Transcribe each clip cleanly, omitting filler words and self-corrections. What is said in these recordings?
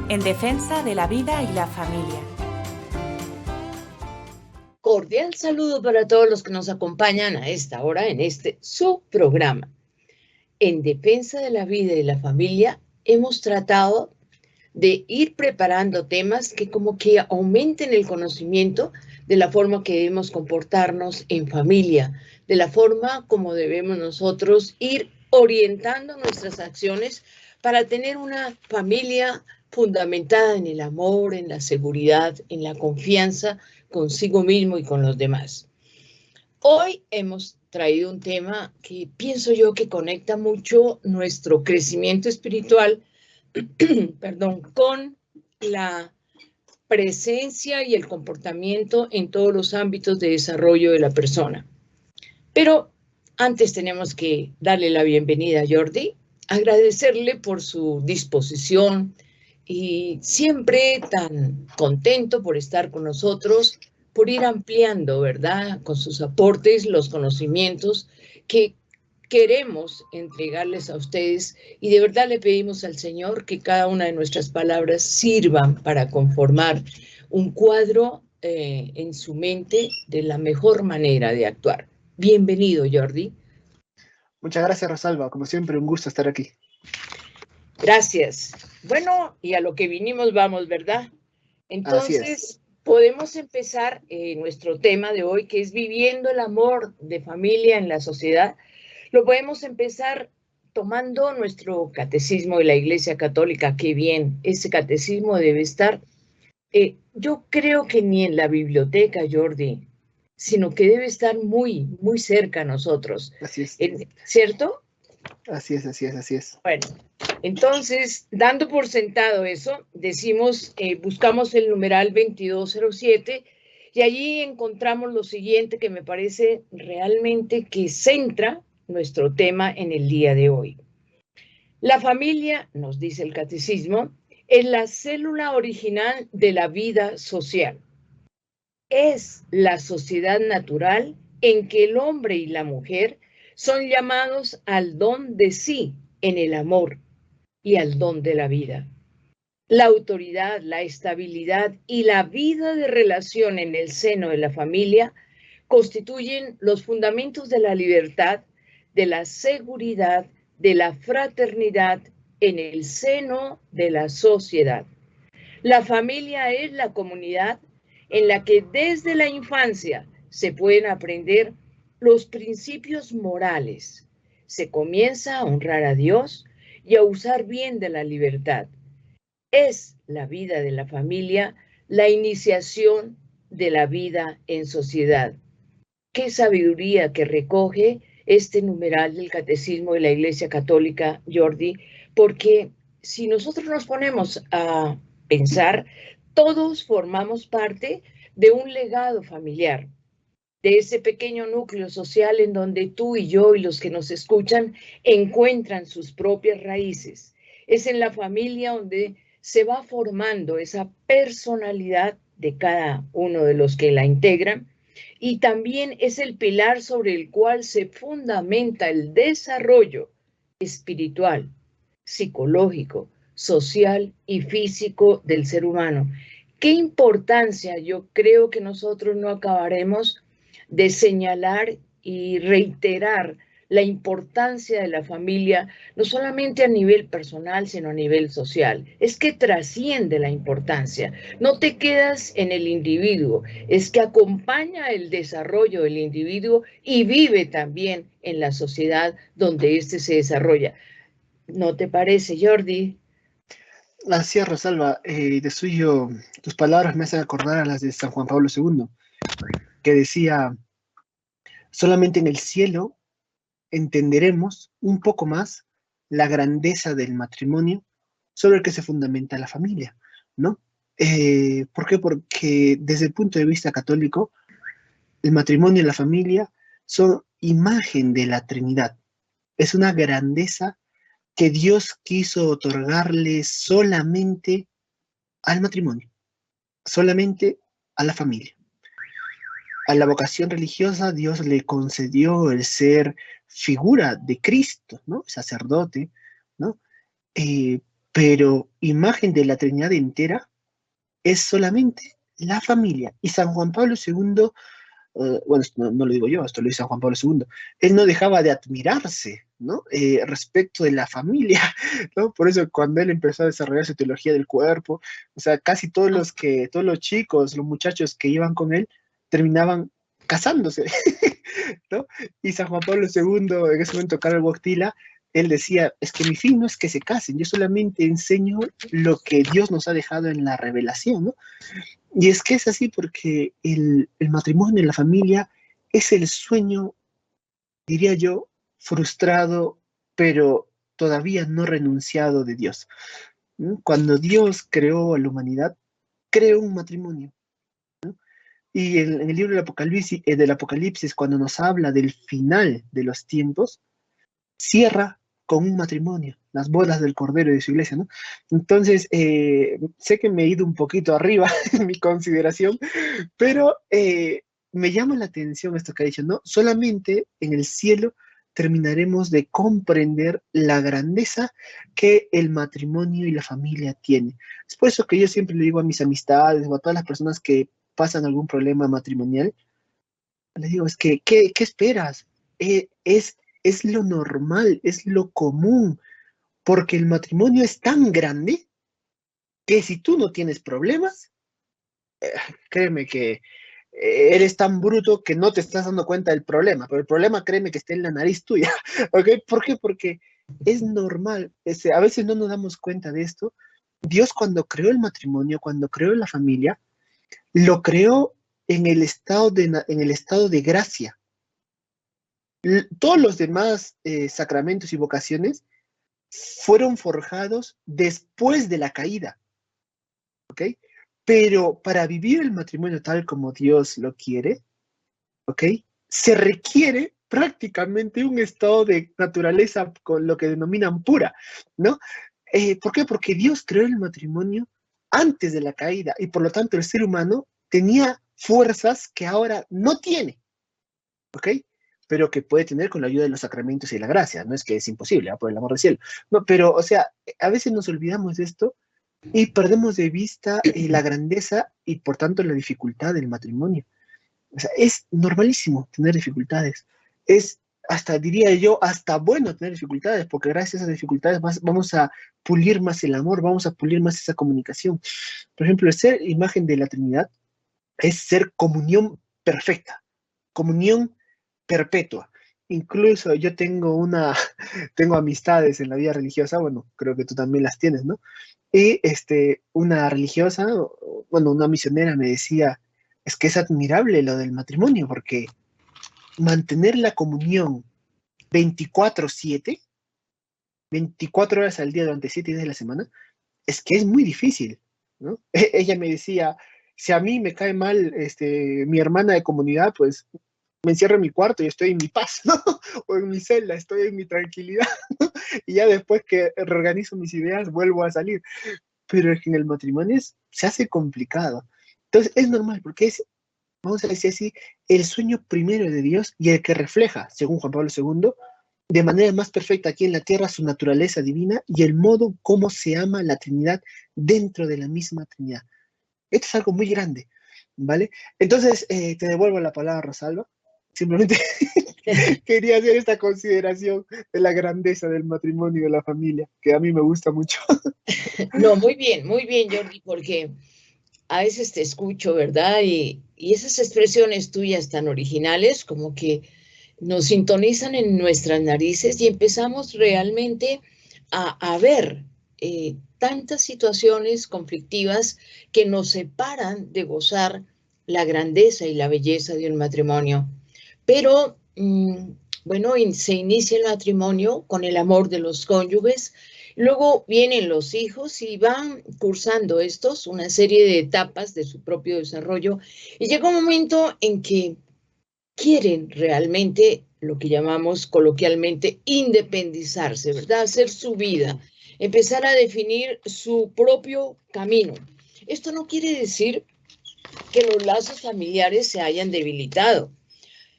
en defensa de la vida y la familia. Cordial saludo para todos los que nos acompañan a esta hora en este su programa. En defensa de la vida y la familia hemos tratado de ir preparando temas que como que aumenten el conocimiento de la forma que debemos comportarnos en familia, de la forma como debemos nosotros ir orientando nuestras acciones para tener una familia fundamentada en el amor, en la seguridad, en la confianza consigo mismo y con los demás. Hoy hemos traído un tema que pienso yo que conecta mucho nuestro crecimiento espiritual, perdón, con la presencia y el comportamiento en todos los ámbitos de desarrollo de la persona. Pero antes tenemos que darle la bienvenida a Jordi, agradecerle por su disposición y siempre tan contento por estar con nosotros, por ir ampliando, ¿verdad?, con sus aportes, los conocimientos que queremos entregarles a ustedes, y de verdad le pedimos al Señor que cada una de nuestras palabras sirvan para conformar un cuadro en su mente de la mejor manera de actuar. Bienvenido, Jordi. Muchas gracias, Rosalba. Como siempre, un gusto estar aquí. Gracias. Bueno, y a lo que vinimos vamos, ¿verdad? Entonces, podemos empezar nuestro tema de hoy, que es viviendo el amor de familia en la sociedad. Lo podemos empezar tomando nuestro catecismo de la Iglesia Católica. Qué bien, ese catecismo debe estar, yo creo que ni en la biblioteca, Jordi, sino que debe estar muy, muy cerca a nosotros. Así es. ¿Cierto? Así es, así es, así es. Bueno, entonces, dando por sentado eso, decimos, buscamos el numeral 2207 y allí encontramos lo siguiente que me parece realmente que centra nuestro tema en el día de hoy. La familia, nos dice el catecismo, es la célula original de la vida social. Es la sociedad natural en que el hombre y la mujer son llamados al don de sí en el amor y al don de la vida. La autoridad, la estabilidad y la vida de relación en el seno de la familia constituyen los fundamentos de la libertad, de la seguridad, de la fraternidad en el seno de la sociedad. La familia es la comunidad en la que desde la infancia se pueden aprender los principios morales. Se comienza a honrar a Dios y a usar bien de la libertad. Es la vida de la familia la iniciación de la vida en sociedad. Qué sabiduría que recoge este numeral del Catecismo de la Iglesia Católica, Jordi, porque si nosotros nos ponemos a pensar, todos formamos parte de un legado familiar, de ese pequeño núcleo social en donde tú y yo y los que nos escuchan encuentran sus propias raíces. Es en la familia donde se va formando esa personalidad de cada uno de los que la integran, y también es el pilar sobre el cual se fundamenta el desarrollo espiritual, psicológico, social y físico del ser humano. ¿Qué importancia? Yo creo que nosotros no acabaremos de señalar y reiterar la importancia de la familia, no solamente a nivel personal, sino a nivel social. Es que trasciende la importancia. No te quedas en el individuo, es que acompaña el desarrollo del individuo y vive también en la sociedad donde éste se desarrolla. ¿No te parece, Jordi? Así es, Rosalba. De suyo, tus palabras me hacen acordar a las de San Juan Pablo II, que decía: solamente en el cielo entenderemos un poco más la grandeza del matrimonio sobre el que se fundamenta la familia, ¿no? ¿Por qué? Porque desde el punto de vista católico, el matrimonio y la familia son imagen de la Trinidad. Es una grandeza que Dios quiso otorgarle solamente al matrimonio, solamente a la familia. A la vocación religiosa Dios le concedió el ser figura de Cristo, ¿no? Sacerdote, ¿no? pero imagen de la Trinidad entera es solamente la familia. Y San Juan Pablo II, bueno, esto no lo digo yo, esto lo dice San Juan Pablo II, él no dejaba de admirarse, ¿no? Respecto de la familia, ¿no? Por eso cuando él empezó a desarrollar su teología del cuerpo, o sea, casi todos los chicos, los muchachos que iban con él, terminaban casándose, ¿no? Y San Juan Pablo II, en ese momento, Karol Wojtyla, él decía, es que mi fin no es que se casen, yo solamente enseño lo que Dios nos ha dejado en la revelación, ¿no? Y es que es así porque el matrimonio y la familia es el sueño, diría yo, frustrado, pero todavía no renunciado de Dios. ¿No? Cuando Dios creó a la humanidad, creó un matrimonio. ¿No? Y en el libro del Apocalipsis, cuando nos habla del final de los tiempos, cierra con un matrimonio, las bodas del Cordero y de su iglesia, ¿no? Entonces, sé que me he ido un poquito arriba en mi consideración, pero me llama la atención esto que ha dicho, ¿no? Solamente en el cielo terminaremos de comprender la grandeza que el matrimonio y la familia tiene. Es por eso que yo siempre le digo a mis amistades o a todas las personas que pasan algún problema matrimonial, les digo, es que, ¿qué esperas? Es lo normal, es lo común, porque el matrimonio es tan grande que si tú no tienes problemas, créeme que eres tan bruto que no te estás dando cuenta del problema, pero el problema, créeme que está en la nariz tuya, ¿ok? ¿Por qué? Porque es normal, a veces no nos damos cuenta de esto. Dios cuando creó el matrimonio, cuando creó la familia, lo creó en el estado de gracia. Todos los demás sacramentos y vocaciones fueron forjados después de la caída, ¿ok? Pero para vivir el matrimonio tal como Dios lo quiere, ¿ok? Se requiere prácticamente un estado de naturaleza con lo que denominan pura, ¿no? ¿Por qué? Porque Dios creó el matrimonio antes de la caída y por lo tanto el ser humano tenía fuerzas que ahora no tiene, ¿ok? Pero que puede tener con la ayuda de los sacramentos y la gracia, no es que es imposible, por el amor del cielo, no, pero, o sea, a veces nos olvidamos de esto y perdemos de vista la grandeza y por tanto la dificultad del matrimonio. O sea, es normalísimo tener dificultades, es hasta, diría yo, hasta bueno tener dificultades, porque gracias a esas dificultades vamos a pulir más el amor, vamos a pulir más esa comunicación. Por ejemplo, el ser imagen de la Trinidad es ser comunión perfecta, comunión perpetua. Incluso yo tengo amistades en la vida religiosa, bueno, creo que tú también las tienes, ¿no? Y una religiosa, bueno, una misionera me decía, es que es admirable lo del matrimonio, porque mantener la comunión 24/7, 24 horas al día durante 7 días de la semana, es que es muy difícil, ¿no? Ella me decía, si a mí me cae mal mi hermana de comunidad, pues me encierro en mi cuarto y estoy en mi paz, ¿no? O en mi celda, estoy en mi tranquilidad, ¿no? Y ya después que reorganizo mis ideas, vuelvo a salir. Pero es que en el matrimonio se hace complicado. Entonces es normal, porque es, vamos a decir así, el sueño primero de Dios y el que refleja, según Juan Pablo II, de manera más perfecta aquí en la tierra su naturaleza divina y el modo como se ama la Trinidad dentro de la misma Trinidad. Esto es algo muy grande, ¿vale? Entonces, te devuelvo la palabra, Rosalba. Simplemente quería hacer esta consideración de la grandeza del matrimonio y de la familia, que a mí me gusta mucho. No, muy bien, Jordi, porque a veces te escucho, ¿verdad? Y esas expresiones tuyas tan originales como que nos sintonizan en nuestras narices y empezamos realmente a ver tantas situaciones conflictivas que nos separan de gozar la grandeza y la belleza de un matrimonio. Pero, bueno, se inicia el matrimonio con el amor de los cónyuges. Luego vienen los hijos y van cursando estos una serie de etapas de su propio desarrollo y llega un momento en que quieren realmente lo que llamamos coloquialmente independizarse, ¿verdad? Hacer su vida, empezar a definir su propio camino. Esto no quiere decir que los lazos familiares se hayan debilitado.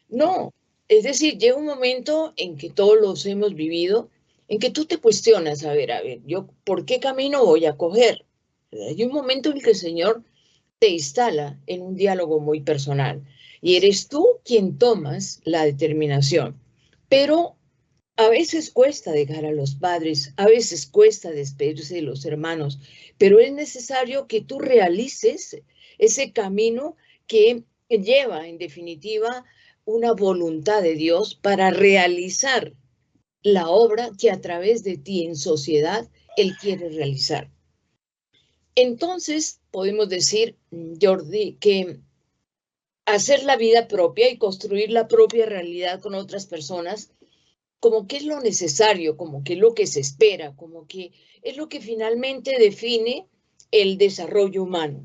No, es decir, llega un momento en que todos los hemos vivido, en que tú te cuestionas, a ver, yo, ¿por qué camino voy a coger? Hay un momento en que el Señor te instala en un diálogo muy personal y eres tú quien tomas la determinación. Pero a veces cuesta dejar a los padres, a veces cuesta despedirse de los hermanos, pero es necesario que tú realices ese camino que lleva, en definitiva, una voluntad de Dios para realizar la obra que a través de ti en sociedad Él quiere realizar. Entonces, podemos decir, Jordi, que hacer la vida propia y construir la propia realidad con otras personas como que es lo necesario, como que es lo que se espera, como que es lo que finalmente define el desarrollo humano.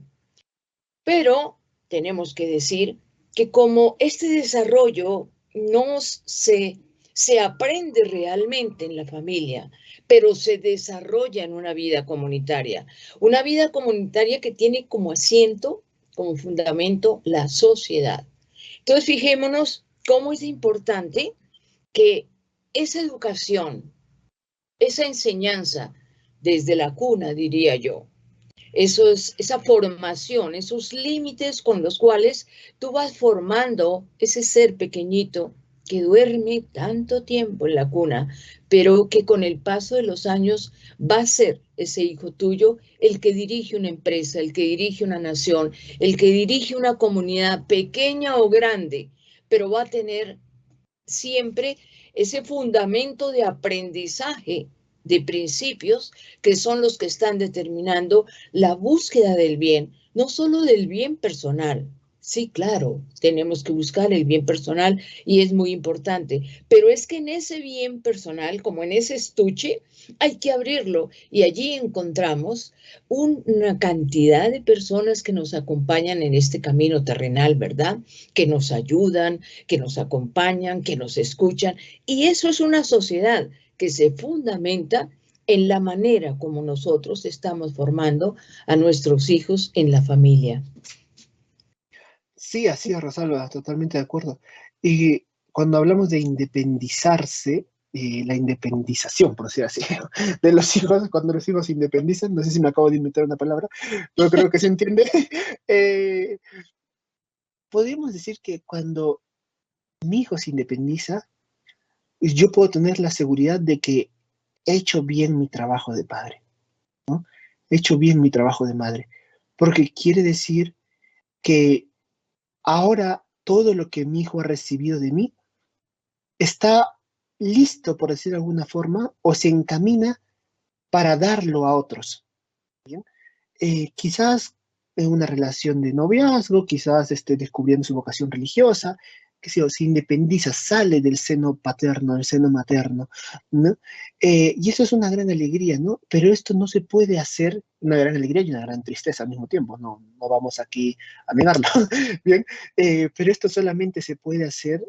Pero tenemos que decir que como este desarrollo no se aprende realmente en la familia, pero se desarrolla en una vida comunitaria que tiene como asiento, como fundamento, la sociedad. Entonces, fijémonos cómo es importante que esa educación, esa enseñanza desde la cuna, diría yo, esa formación, esos límites con los cuales tú vas formando ese ser pequeñito que duerme tanto tiempo en la cuna, pero que con el paso de los años va a ser ese hijo tuyo el que dirige una empresa, el que dirige una nación, el que dirige una comunidad pequeña o grande, pero va a tener siempre ese fundamento de aprendizaje de principios que son los que están determinando la búsqueda del bien, no solo del bien personal. Sí, claro, tenemos que buscar el bien personal y es muy importante, pero es que en ese bien personal, como en ese estuche, hay que abrirlo y allí encontramos una cantidad de personas que nos acompañan en este camino terrenal, ¿verdad? Que nos ayudan, que nos acompañan, que nos escuchan. Y eso es una sociedad que se fundamenta en la manera como nosotros estamos formando a nuestros hijos en la familia. Sí, así es, Rosalba, totalmente de acuerdo. Y cuando hablamos de independizarse, la independización, por decir así, de los hijos, cuando los hijos se independizan, no sé si me acabo de inventar una palabra, pero creo que se entiende. eh, Podríamos decir que cuando mi hijo se independiza, yo puedo tener la seguridad de que he hecho bien mi trabajo de padre, ¿no? He hecho bien mi trabajo de madre, porque quiere decir que ahora todo lo que mi hijo ha recibido de mí está listo, por decir de alguna forma, o se encamina para darlo a otros. ¿Bien? Quizás en una relación de noviazgo, quizás esté descubriendo su vocación religiosa, que se independiza, sale del seno paterno, del seno materno, ¿no? Y eso es una gran alegría, ¿no? Pero esto no se puede hacer, una gran alegría y una gran tristeza al mismo tiempo, no, no vamos aquí a negarlo, ¿bien? Pero esto solamente se puede hacer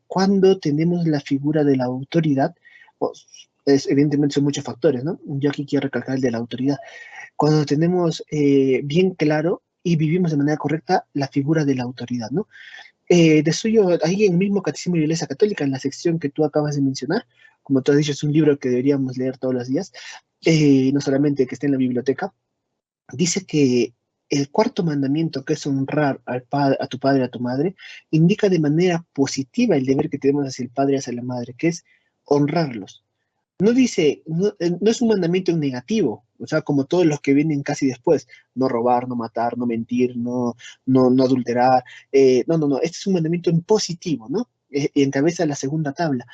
cuando tenemos la figura de la autoridad. Pues, evidentemente son muchos factores, ¿no? Yo aquí quiero recalcar el de la autoridad. Cuando tenemos bien claro y vivimos de manera correcta la figura de la autoridad, ¿no? De suyo, ahí en el mismo Catecismo de la Iglesia Católica, en la sección que tú acabas de mencionar, como tú has dicho, es un libro que deberíamos leer todos los días, no solamente que esté en la biblioteca, dice que el cuarto mandamiento, que es honrar a tu padre y a tu madre, indica de manera positiva el deber que tenemos hacia el padre y hacia la madre, que es honrarlos. No dice, no es un mandamiento en negativo, o sea, como todos los que vienen casi después, no robar, no matar, no mentir, no adulterar, no, este es un mandamiento en positivo, ¿no? Y encabeza la segunda tabla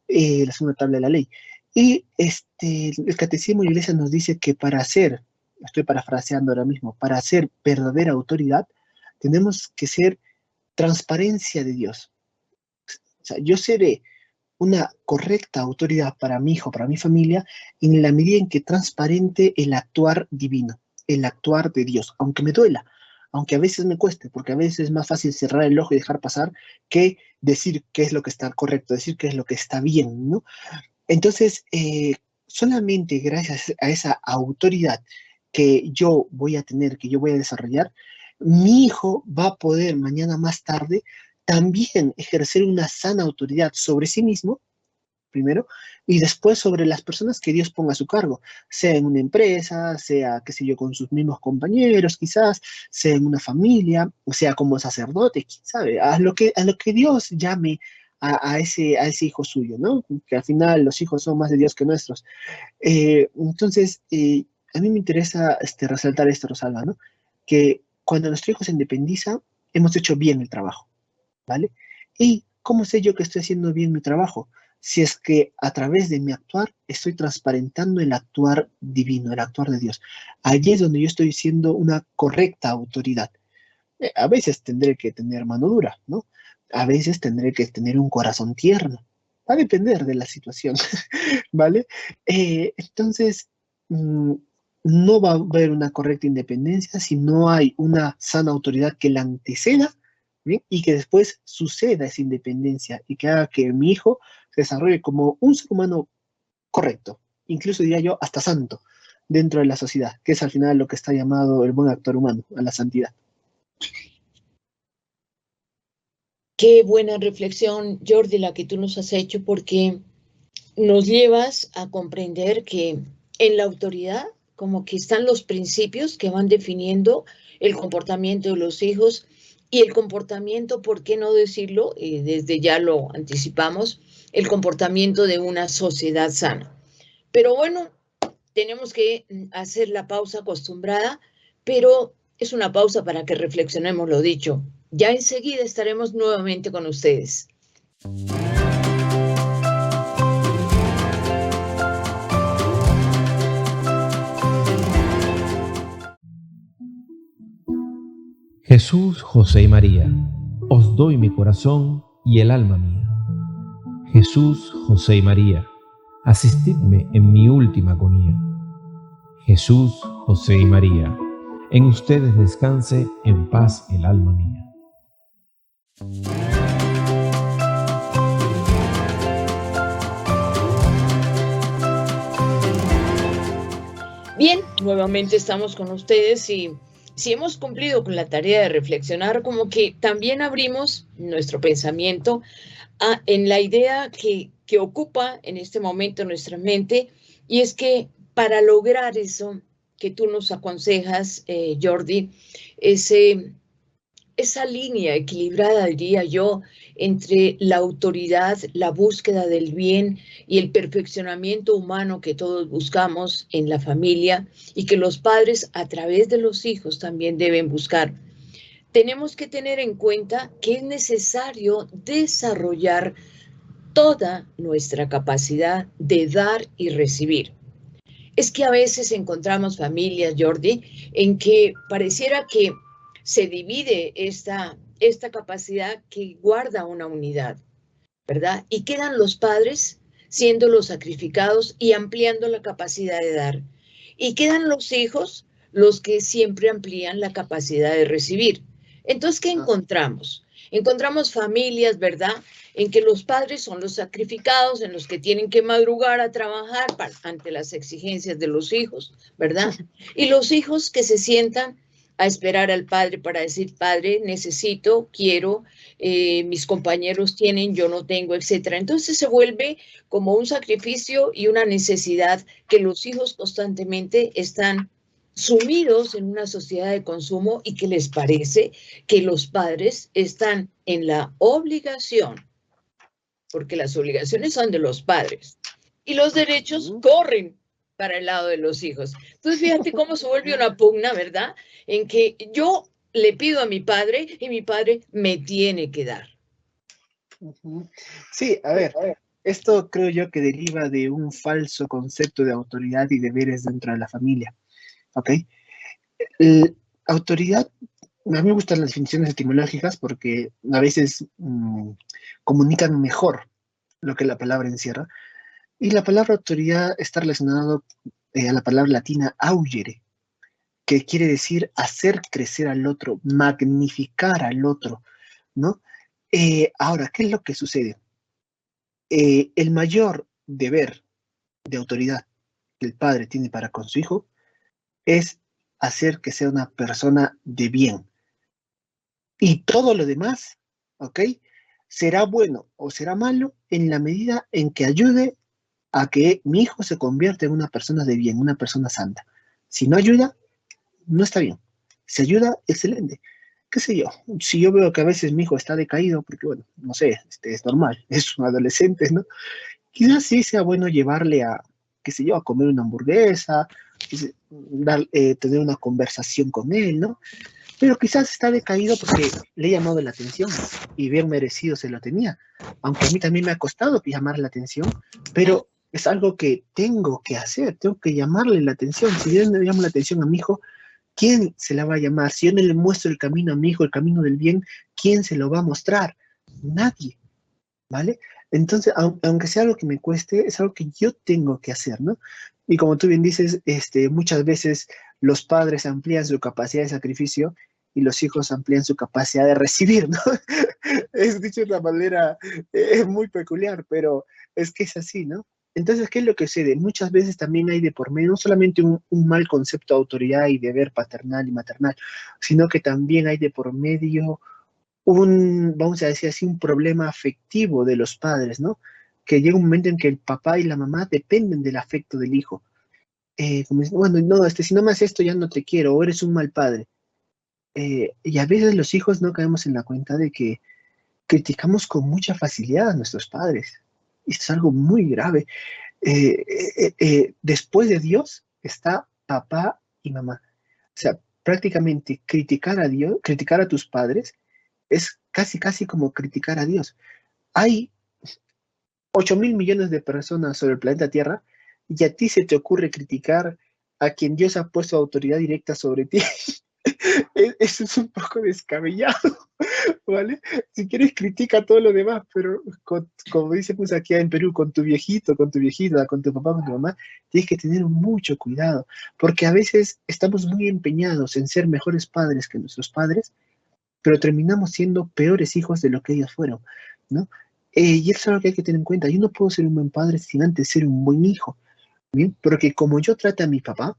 de la ley. Y el Catecismo de la Iglesia nos dice que para ser, estoy parafraseando ahora mismo, para ser verdadera autoridad, tenemos que ser transparencia de Dios. O sea, yo seré una correcta autoridad para mi hijo, para mi familia, en la medida en que transparente el actuar divino, el actuar de Dios, aunque me duela, aunque a veces me cueste, porque a veces es más fácil cerrar el ojo y dejar pasar que decir qué es lo que está correcto, decir qué es lo que está bien, ¿no? Entonces, solamente gracias a esa autoridad que yo voy a tener, que yo voy a desarrollar, mi hijo va a poder mañana más tarde también ejercer una sana autoridad sobre sí mismo primero, y después sobre las personas que Dios ponga a su cargo, sea en una empresa, sea, qué sé yo, con sus mismos compañeros, quizás, sea en una familia, o sea como sacerdote, quién sabe, a lo que Dios llame a ese hijo suyo, ¿no? Que al final los hijos son más de Dios que nuestros. Entonces, a mí me interesa resaltar esto, Rosalba, ¿no? Que cuando nuestro hijo se independiza, hemos hecho bien el trabajo, ¿vale? ¿Y cómo sé yo que estoy haciendo bien mi trabajo? Si es que a través de mi actuar estoy transparentando el actuar divino, el actuar de Dios. Allí es donde yo estoy siendo una correcta autoridad. A veces tendré que tener mano dura, ¿no? A veces tendré que tener un corazón tierno. Va a depender de la situación, ¿vale? Entonces, mm, no va a haber una correcta independencia si no hay una sana autoridad que la anteceda, ¿bien? Y que después suceda esa independencia y que haga que mi hijo se desarrolle como un ser humano correcto, incluso diría yo hasta santo dentro de la sociedad, que es al final lo que está llamado el buen actor humano, a la santidad. Qué buena reflexión, Jordi, la que tú nos has hecho, porque nos llevas a comprender que en la autoridad como que están los principios que van definiendo el comportamiento de los hijos y el comportamiento, ¿por qué no decirlo? Desde ya lo anticipamos, el comportamiento de una sociedad sana. Pero bueno, tenemos que hacer la pausa acostumbrada, pero es una pausa para que reflexionemos lo dicho. Ya enseguida estaremos nuevamente con ustedes. Jesús, José y María, os doy mi corazón y el alma mía. Jesús, José y María, asistidme en mi última agonía. Jesús, José y María, en ustedes descanse en paz el alma mía. Bien, nuevamente estamos con ustedes y si hemos cumplido con la tarea de reflexionar, como que también abrimos nuestro pensamiento en la idea que ocupa en este momento nuestra mente, y es que para lograr eso que tú nos aconsejas, Jordi, esa línea equilibrada, diría yo, entre la autoridad, la búsqueda del bien y el perfeccionamiento humano que todos buscamos en la familia y que los padres a través de los hijos también deben buscar. Tenemos que tener en cuenta que es necesario desarrollar toda nuestra capacidad de dar y recibir. Es que a veces encontramos familias, Jordi, en que pareciera que se divide esta capacidad que guarda una unidad, ¿verdad? Y quedan los padres siendo los sacrificados y ampliando la capacidad de dar. Y quedan los hijos los que siempre amplían la capacidad de recibir. Entonces, ¿qué encontramos? Encontramos familias, ¿verdad?, en que los padres son los sacrificados, en los que tienen que madrugar a trabajar ante las exigencias de los hijos, ¿verdad? Y los hijos que se sientan a esperar al padre para decir, padre, necesito, quiero, mis compañeros tienen, yo no tengo, etcétera. Entonces se vuelve como un sacrificio y una necesidad que los hijos constantemente están sumidos en una sociedad de consumo y que les parece que los padres están en la obligación, porque las obligaciones son de los padres y los derechos corren para el lado de los hijos. Entonces, fíjate cómo se vuelve una pugna, ¿verdad? En que yo le pido a mi padre y mi padre me tiene que dar. Sí, a ver, esto creo yo que deriva de un falso concepto de autoridad y deberes dentro de la familia, ¿ok? Autoridad, a mí me gustan las definiciones etimológicas porque a veces comunican mejor lo que la palabra encierra. Y la palabra autoridad está relacionada a la palabra latina augere, que quiere decir hacer crecer al otro, magnificar al otro, ¿no? Ahora, ¿qué es lo que sucede? El mayor deber de autoridad que el padre tiene para con su hijo es hacer que sea una persona de bien. Y todo lo demás, ¿ok? será bueno o será malo en la medida en que ayude a que mi hijo se convierta en una persona de bien, una persona santa. Si no ayuda, no está bien. Si ayuda, excelente. ¿Qué sé yo? Si yo veo que a veces mi hijo está decaído, porque bueno, no sé, es normal, es un adolescente, ¿no? Quizás sí sea bueno llevarle a, qué sé yo, a comer una hamburguesa, tener una conversación con él, ¿no? Pero quizás está decaído porque le he llamado la atención y bien merecido se lo tenía. Aunque a mí también me ha costado llamar la atención, pero es algo que tengo que hacer, tengo que llamarle la atención. Si yo no le llamo la atención a mi hijo, ¿quién se la va a llamar? Si yo no le muestro el camino a mi hijo, el camino del bien, ¿quién se lo va a mostrar? Nadie, ¿vale? Entonces, aunque sea algo que me cueste, es algo que yo tengo que hacer, ¿no? Y como tú bien dices, muchas veces los padres amplían su capacidad de sacrificio y los hijos amplían su capacidad de recibir, ¿no? Es dicho de una manera muy peculiar, pero es que es así, ¿no? Entonces, ¿qué es lo que sucede? Muchas veces también hay de por medio no solamente un mal concepto de autoridad y deber paternal y maternal, sino que también hay de por medio vamos a decir así, un problema afectivo de los padres, ¿no? Que llega un momento en que el papá y la mamá dependen del afecto del hijo. Como dicen, bueno, no, si no me haces esto ya no te quiero, o eres un mal padre. Y a veces los hijos no caemos en la cuenta de que criticamos con mucha facilidad a nuestros padres. Y esto es algo muy grave. Después de Dios está papá y mamá. O sea, prácticamente criticar a Dios, criticar a tus padres, es casi como criticar a Dios. Hay 8.000 millones de personas sobre el planeta Tierra y a ti se te ocurre criticar a quien Dios ha puesto autoridad directa sobre ti. Eso es un poco descabellado, ¿vale? Si quieres critica todo lo demás, pero como decimos aquí en Perú, con tu viejito, con tu viejita, con tu papá, con tu mamá, tienes que tener mucho cuidado, porque a veces estamos muy empeñados en ser mejores padres que nuestros padres, pero terminamos siendo peores hijos de lo que ellos fueron, ¿no? Y eso es algo que hay que tener en cuenta. Yo no puedo ser un buen padre sin antes ser un buen hijo, ¿bien? Porque como yo trato a mi papá,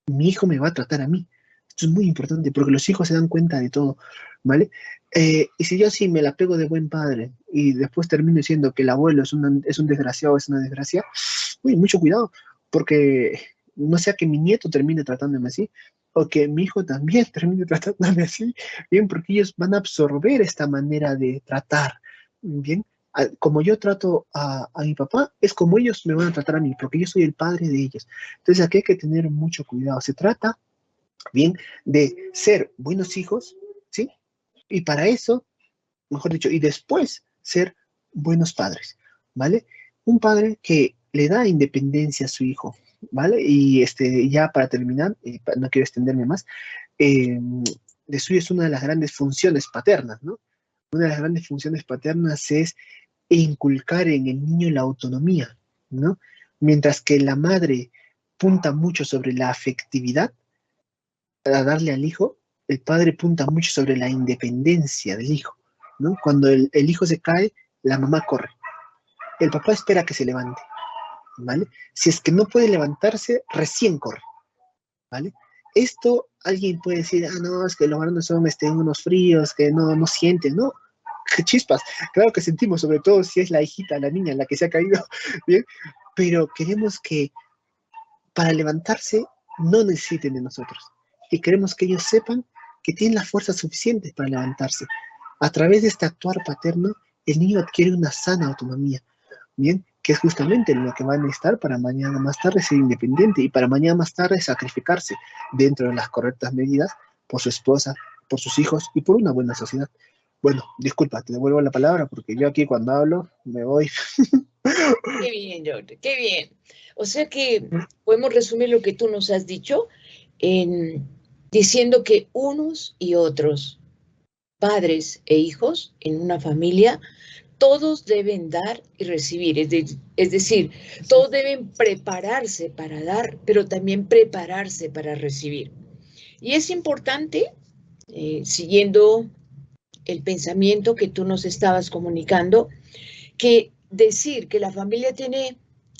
mi hijo me va a tratar a mí. Esto es muy importante porque los hijos se dan cuenta de todo, ¿vale? Y si yo sí me la pego de buen padre y después termino diciendo que el abuelo es un desgraciado, es una desgracia, uy, mucho cuidado, porque no sea que mi nieto termine tratándome así, o que mi hijo también termine tratándome así, bien, porque ellos van a absorber esta manera de tratar, bien. Como yo trato a mi papá, es como ellos me van a tratar a mí, porque yo soy el padre de ellos. Entonces aquí hay que tener mucho cuidado. Se trata, bien, de ser buenos hijos, ¿sí? Y para eso, mejor dicho, y después ser buenos padres, ¿vale? Un padre que le da independencia a su hijo, ¿vale? Y ya para terminar, no quiero extenderme más, de suyo es una de las grandes funciones paternas, ¿no? Una de las grandes funciones paternas es inculcar en el niño la autonomía, ¿no? Mientras que la madre punta mucho sobre la afectividad para darle al hijo, el padre punta mucho sobre la independencia del hijo, ¿no? Cuando el hijo se cae, la mamá corre. El papá espera que se levante, ¿vale? Si es que no puede levantarse, recién corre, ¿vale? Esto alguien puede decir, no, es que los varones son unos fríos, que no sienten, ¿no? Chispas, claro que sentimos, sobre todo si es la hijita, la niña, la que se ha caído, ¿bien? Pero queremos que para levantarse no necesiten de nosotros. Y queremos que ellos sepan que tienen la fuerza suficiente para levantarse. A través de este actuar paterno, el niño adquiere una sana autonomía, ¿bien? Que es justamente lo que va a necesitar para mañana más tarde ser independiente y para mañana más tarde sacrificarse dentro de las correctas medidas por su esposa, por sus hijos y por una buena sociedad. Bueno, disculpa, te devuelvo la palabra porque yo aquí cuando hablo me voy. Qué bien, Jorge, qué bien. O sea que podemos resumir lo que tú nos has dicho diciendo que unos y otros, padres e hijos en una familia, todos deben dar y recibir. Es decir, todos deben prepararse para dar, pero también prepararse para recibir. Y es importante, siguiendo el pensamiento que tú nos estabas comunicando, que decir que la familia tiene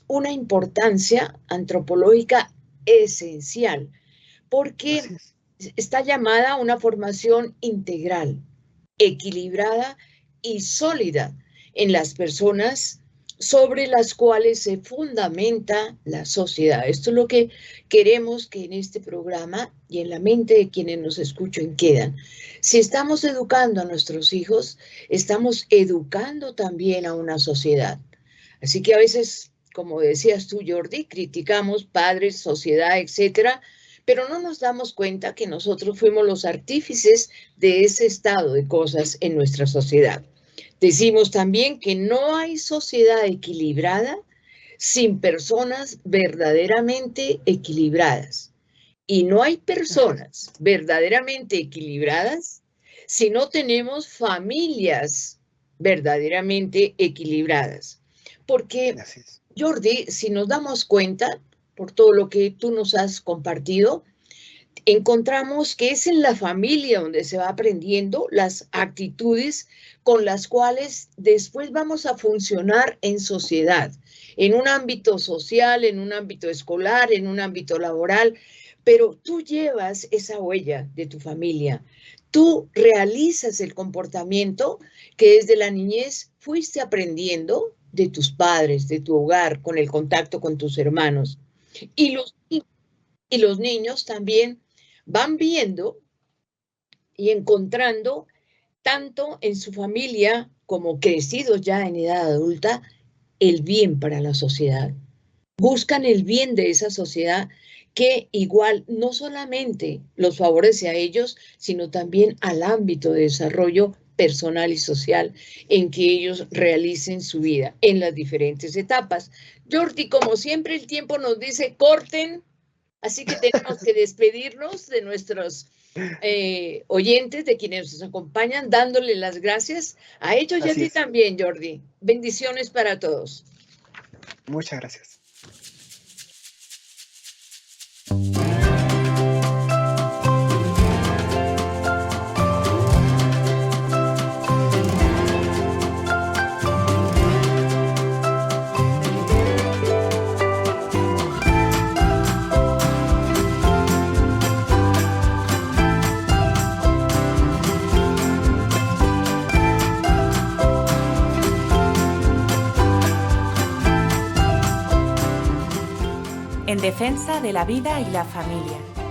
una importancia antropológica esencial, porque está llamada a una formación integral, equilibrada y sólida en las personas sobre las cuales se fundamenta la sociedad. Esto es lo que queremos que en este programa y en la mente de quienes nos escuchan quedan. Si estamos educando a nuestros hijos, estamos educando también a una sociedad. Así que a veces, como decías tú, Jordi, criticamos padres, sociedad, etcétera, pero no nos damos cuenta que nosotros fuimos los artífices de ese estado de cosas en nuestra sociedad. Decimos también que no hay sociedad equilibrada sin personas verdaderamente equilibradas. Y no hay personas verdaderamente equilibradas si no tenemos familias verdaderamente equilibradas. Porque, Jordi, si nos damos cuenta, por todo lo que tú nos has compartido, encontramos que es en la familia donde se va aprendiendo las actitudes con las cuales después vamos a funcionar en sociedad, en un ámbito social, en un ámbito escolar, en un ámbito laboral, pero tú llevas esa huella de tu familia. Tú realizas el comportamiento que desde la niñez fuiste aprendiendo de tus padres, de tu hogar, con el contacto con tus hermanos. Y los niños también van viendo y encontrando tanto en su familia como crecidos ya en edad adulta, el bien para la sociedad. Buscan el bien de esa sociedad que igual no solamente los favorece a ellos, sino también al ámbito de desarrollo personal y social en que ellos realicen su vida en las diferentes etapas. Jordi, como siempre, el tiempo nos dice corten, así que tenemos que despedirnos de nuestros oyentes, de quienes nos acompañan, dándole las gracias a ellos y a ti también, Jordi. Bendiciones para todos. Muchas gracias. En defensa de la vida y la familia.